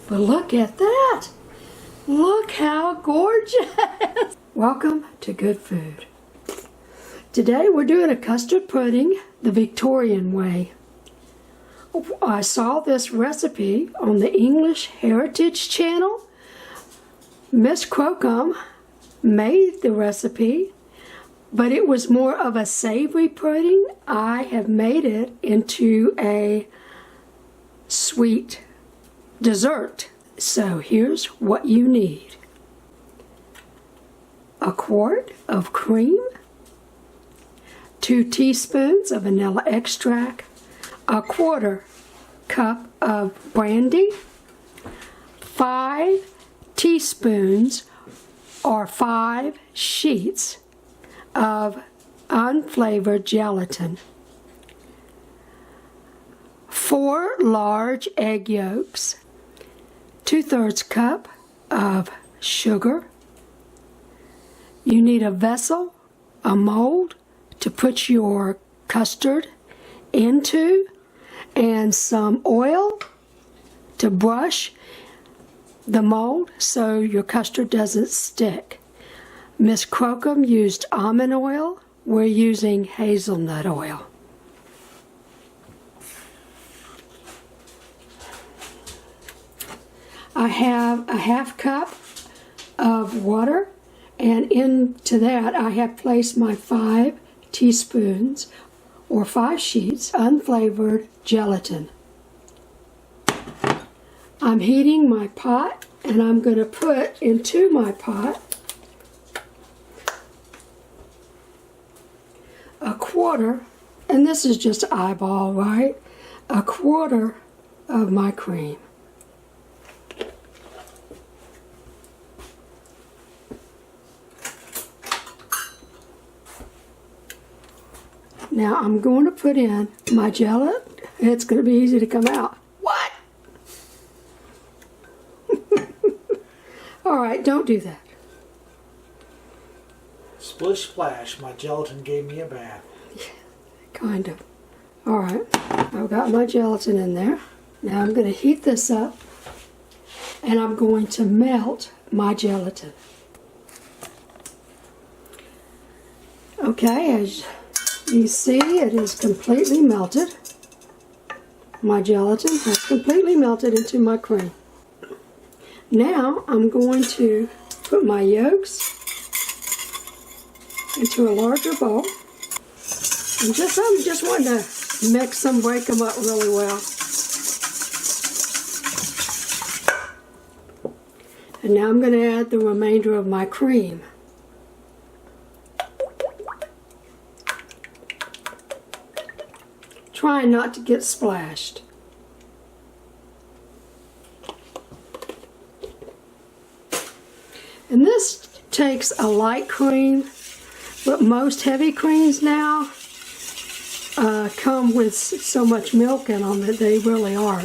But look at that! Look how gorgeous! Welcome to Good Food. Today we're doing a custard pudding the Victorian way. I saw this recipe on the English Heritage Channel. Miss Crocombe made the recipe, but it was more of a savory pudding. I have made it into a sweet dessert. So here's what you need. A quart of cream, 2 teaspoons of vanilla extract, a 1/4 cup of brandy, 5 teaspoons or 5 sheets of unflavored gelatin, 4 large egg yolks, 2/3 cup of sugar. You need a vessel, a mold to put your custard into, and some oil to brush the mold so your custard doesn't stick. Miss Crocombe used almond oil. We're using hazelnut oil. I have a 1/2 cup of water, and into that I have placed my 5 teaspoons or 5 sheets unflavored gelatin. I'm heating my pot, and I'm going to put into my pot a 1/4, and this is just eyeball, right? A 1/4 of my cream. Now I'm going to put in my gelatin. It's going to be easy to come out. What? All right, don't do that. Splish splash, my gelatin gave me a bath. Kind of. All right, I've got my gelatin in there. Now I'm going to heat this up, and I'm going to melt my gelatin. Okay, as you see, it is completely melted. My gelatin has completely melted into my cream. Now I'm going to put my yolks into a larger bowl. I'm just wanting to mix them, break them up really well. And now I'm going to add the remainder of my cream. Trying not to get splashed. And this takes a light cream, but most heavy creams now come with so much milk in them that they really are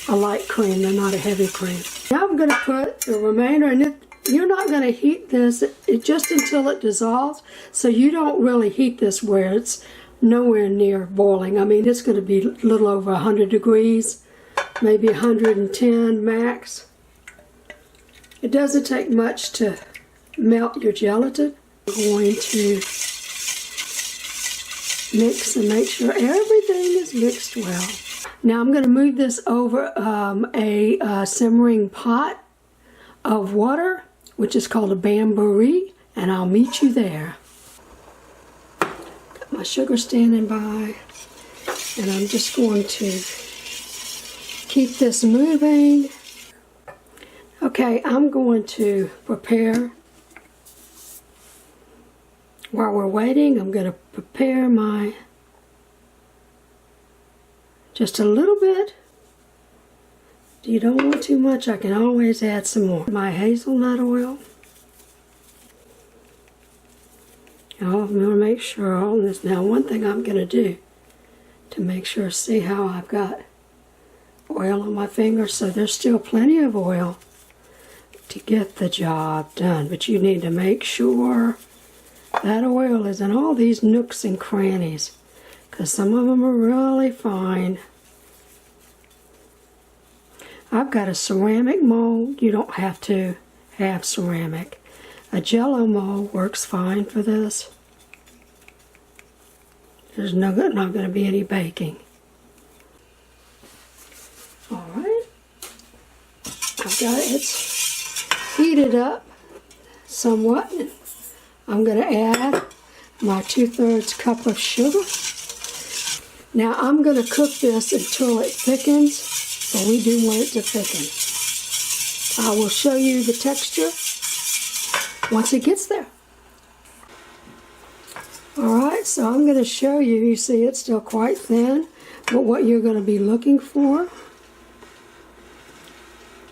a light cream. They're not a heavy cream. Now I'm going to put the remainder, and you're not going to heat this just until it dissolves, so you don't really heat this where it's nowhere near boiling. I mean, it's going to be a little over 100 degrees, maybe 110 max. It doesn't take much to melt your gelatin. I'm going to mix and make sure everything is mixed well. Now I'm going to move this over a simmering pot of water, which is called a bain-marie, and I'll meet you there. Got my sugar standing by, and I'm just going to keep this moving. Okay, I'm going to prepare, while we're waiting, I'm going to prepare my, just a little bit. You don't want too much, I can always add some more. My hazelnut oil. I'm going to make sure all this. Now, one thing I'm going to do to make sure, see how I've got oil on my fingers, so there's still plenty of oil to get the job done, but you need to make sure that oil is in all these nooks and crannies, because some of them are really fine. I've got a ceramic mold. You don't have to have ceramic. A Jello mold works fine for this. There's not going to be any baking. Alright. I've got it's heated up somewhat. I'm going to add my 2/3 cup of sugar. Now I'm going to cook this until it thickens, but we do want it to thicken. I will show you the texture once it gets there. Alright, so I'm going to show you. You see it's still quite thin, but what you're going to be looking for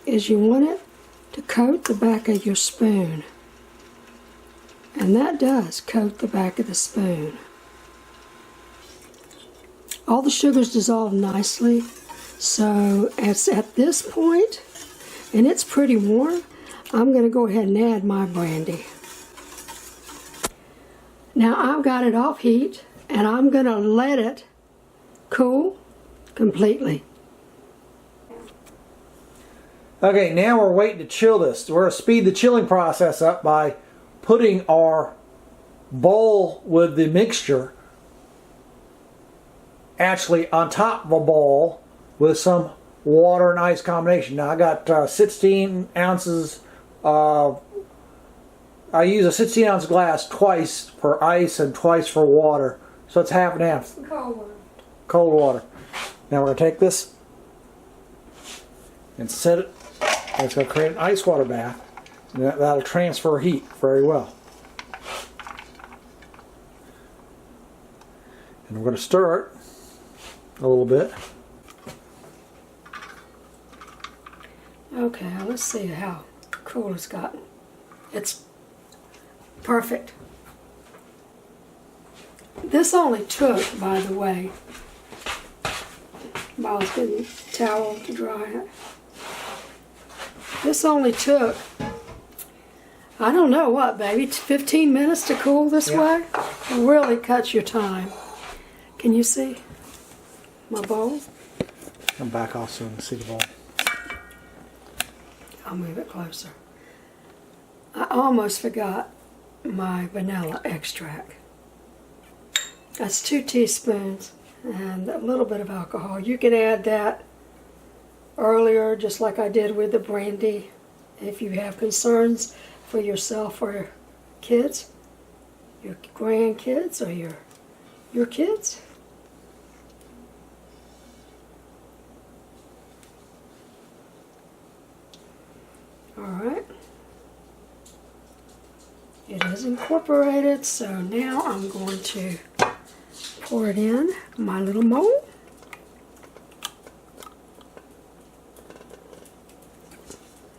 is you want it to coat the back of your spoon. And that does coat the back of the spoon. All the sugars dissolve nicely, so it's at this point, and it's pretty warm, I'm going to go ahead and add my brandy. Now I've got it off heat, and I'm going to let it cool completely. Okay, now we're waiting to chill this. We're going to speed the chilling process up by putting our bowl with the mixture actually on top of a bowl with some water and ice combination. Now I got 16 ounces of, I use a 16 ounce glass twice for ice and twice for water. So it's half and half. Cold water. Now we're going to take this and set it, and it's going to create an ice water bath. And that'll transfer heat very well. And we're going to stir it a little bit. Okay, let's see how cool it's gotten. It's perfect. This only took, by the way, while I was getting a towel to dry it. This only took, I don't know what, baby, 15 minutes to cool this way? It really cuts your time. Can you see my bowl? Come back off so you can see the bowl. I'll move it closer. I almost forgot my vanilla extract. That's 2 teaspoons and a little bit of alcohol. You can add that earlier, just like I did with the brandy, if you have concerns for yourself or your kids, your grandkids, or your kids. Alright. It is incorporated, so now I'm going to pour it in my little mold.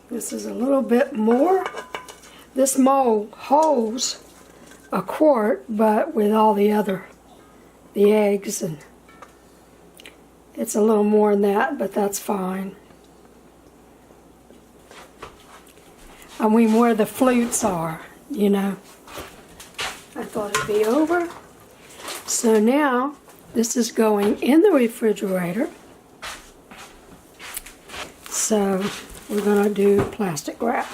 This is a little bit more. This mold holds a quart, but with all the eggs, and it's a little more than that, but that's fine. I mean, where the flutes are, you know. I thought it'd be over. So now, this is going in the refrigerator. So, we're going to do plastic wrap.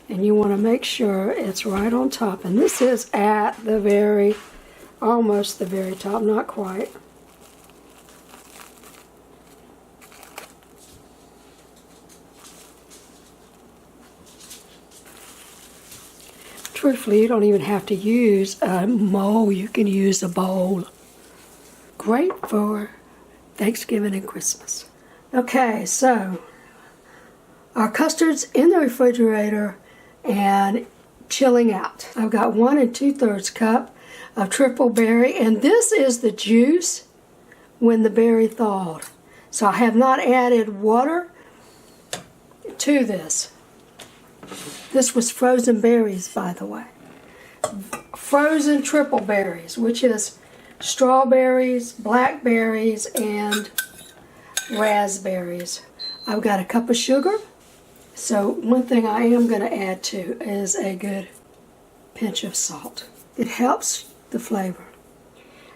And you want to make sure it's right on top. And this is at the very, almost the very top, not quite. Truthfully, you don't even have to use a mold. You can use a bowl. Great for Thanksgiving and Christmas. Okay, so our custard's in the refrigerator and chilling out. I've got 1 2/3 cup of triple berry, and this is the juice when the berry thawed. So I have not added water to this. This was frozen berries, by the way. Frozen triple berries, which is strawberries, blackberries, and raspberries. I've got a cup of sugar. So one thing I am going to add to is a good pinch of salt. It helps the flavor.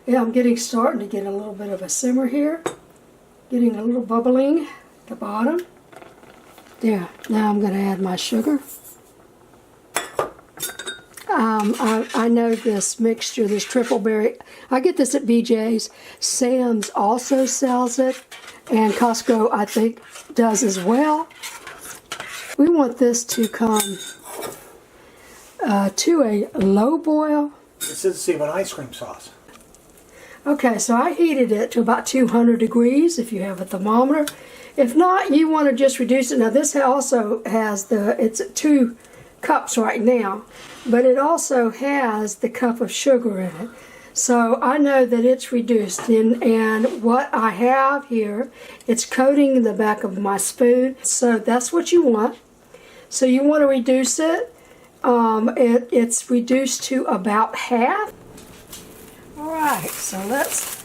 Yeah, I'm starting to get a little bit of a simmer here. Getting a little bubbling. the bottom. There. Now I'm going to add my sugar. I know this mixture, this triple berry. I get this at BJ's. Sam's also sells it, and Costco, I think, does as well. We want this to come to a low boil. Consistency of an ice cream sauce. Okay, so I heated it to about 200 degrees if you have a thermometer. If not, you want to just reduce it. Now this also has it's at 2 cups right now, but it also has the cup of sugar in it. So I know that it's reduced, and what I have here, it's coating the back of my spoon. So that's what you want. So you want to reduce it. It's reduced to about half. Alright, so let's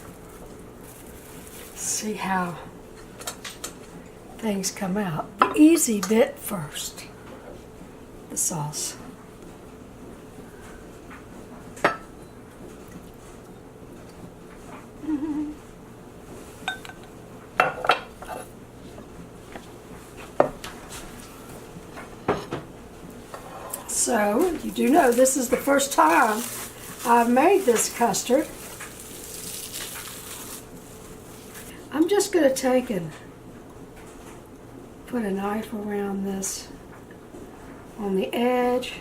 see how things come out. The easy bit first, the sauce. So, you do know this is the first time I've made this custard. I'm just going to take and put a knife around this on the edge.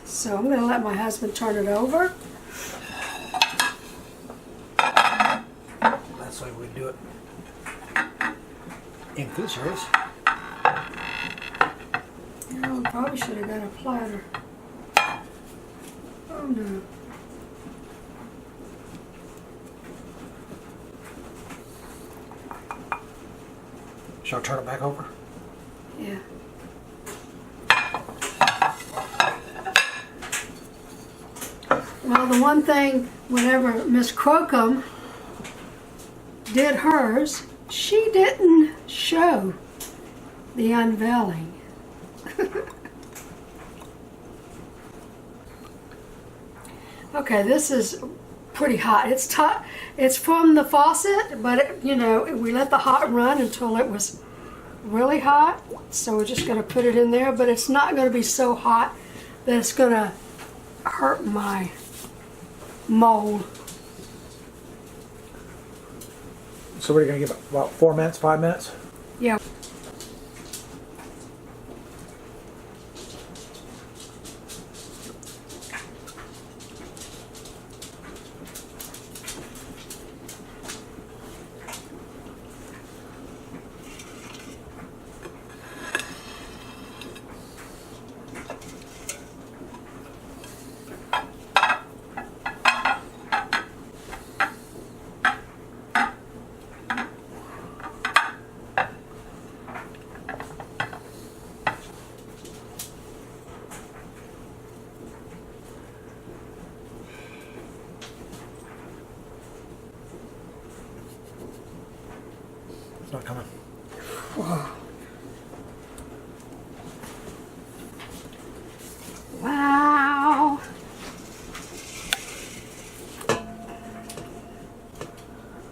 So I'm going to let my husband turn it over. That's the way we do it in food service. You know, I probably should have got a platter. Oh no. Shall I turn it back over? Yeah. Well, the one thing, whenever Miss Crocombe did hers, she didn't show the unveiling. Okay, this is pretty hot. It's from the faucet, but we let the hot run until it was really hot. So we're just going to put it in there, but it's not going to be so hot that it's going to hurt my mold. So we're going to give it about 4 minutes, 5 minutes? Yeah. It's not coming. Whoa. Wow.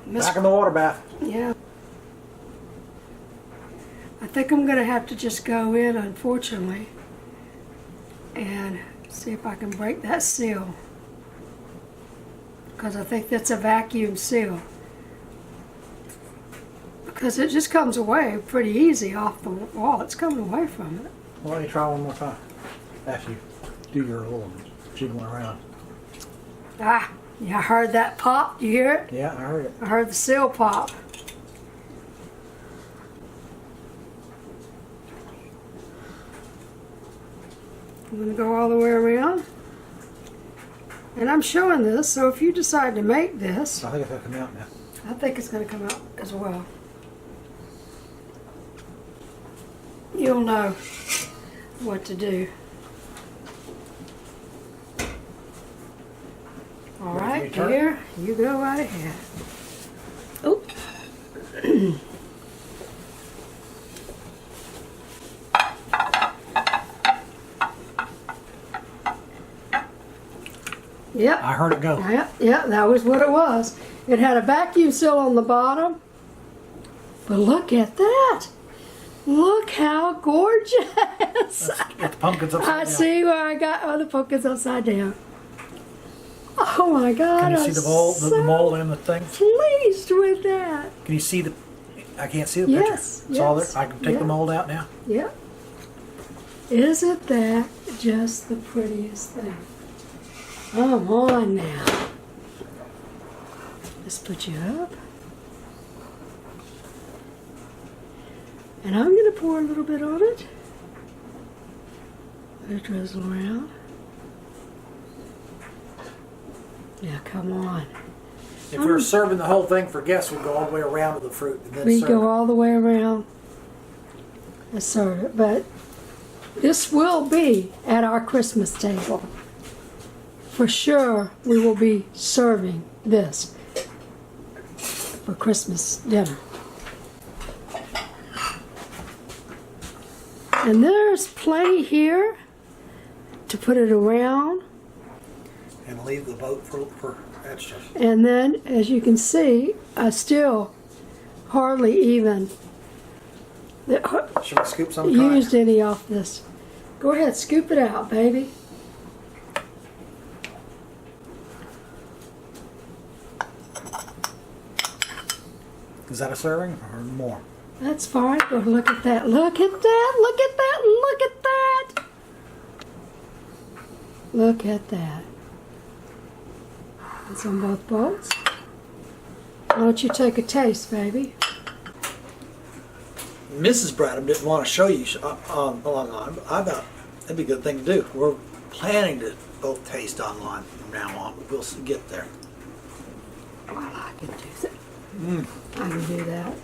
Back in the water bath. Yeah. I think I'm going to have to just go in, unfortunately, and see if I can break that seal. Because I think that's a vacuum seal. Because it just comes away pretty easy off the wall. It's coming away from it. Well, let me try one more time. After you do your little jiggling around. Ah, yeah, I heard that pop. Do you hear it? Yeah, I heard it. I heard the seal pop. I'm going to go all the way around. And I'm showing this, so if you decide to make this, I think it's going to come out now. I think it's going to come out as well. You'll know what to do. All right, here, you go right ahead. Oh. Yep. I heard it go. Yeah, that was what it was. It had a vacuum seal on the bottom. But look at that. Look how gorgeous. Get the pumpkins upside down. I see where I got all the pumpkins upside down. Oh my God. Can you I'm see the mold, so the mold in the thing? pleased with that. Can you see the? I can't see the Yes, picture. It's all there. yes, I can take yeah. the mold out now. Yep. Isn't that just the prettiest thing? Come on now. Let's put you up. And I'm going to pour a little bit on it. Let it drizzle around. Yeah, come on. If we were serving the whole thing for guests, we'd go all the way around to the fruit and then We serve go it. all the way around and serve it. But this will be at our Christmas table. For sure, we will be serving this for Christmas dinner. And there's plenty here to put it around. And leave the boat for extras. And then, as you can see, I still hardly even Should we scoop some? used any off this. Go ahead, scoop it out, baby. Is that a serving or more? That's fine. Go look at that. Look at that. Look at that. Look at that. Look at that. It's on both bowls. Why don't you take a taste, baby? Mrs. Bradham didn't want to show you online, but I thought that'd be a good thing to do. We're planning to both taste online from now on, but we'll get there. Well, I can do that. I can do that.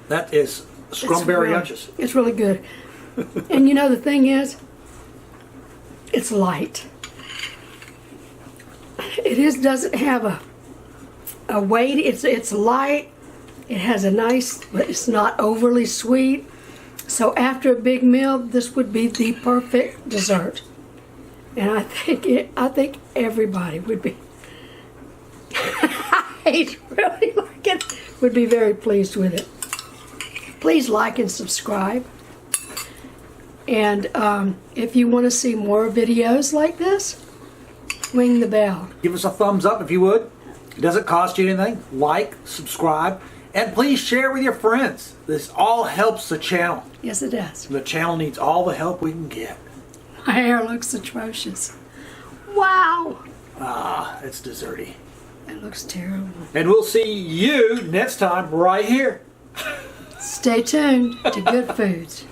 That is scrumberry unches. It's really good. And you know the thing is, it's light. It doesn't have a weight. It's light. It has a nice, but it's not overly sweet. So after a big meal, this would be the perfect dessert. And I think everybody would be really like it, would be very pleased with it. Please like and subscribe. And if you want to see more videos like this, ring the bell. Give us a thumbs up if you would. It doesn't cost you anything. Like, subscribe, and please share with your friends. This all helps the channel. Yes, it does. The channel needs all the help we can get. My hair looks atrocious. Wow. Ah, it's desserty. It looks terrible. And we'll see you next time right here. Stay tuned to Good Foods.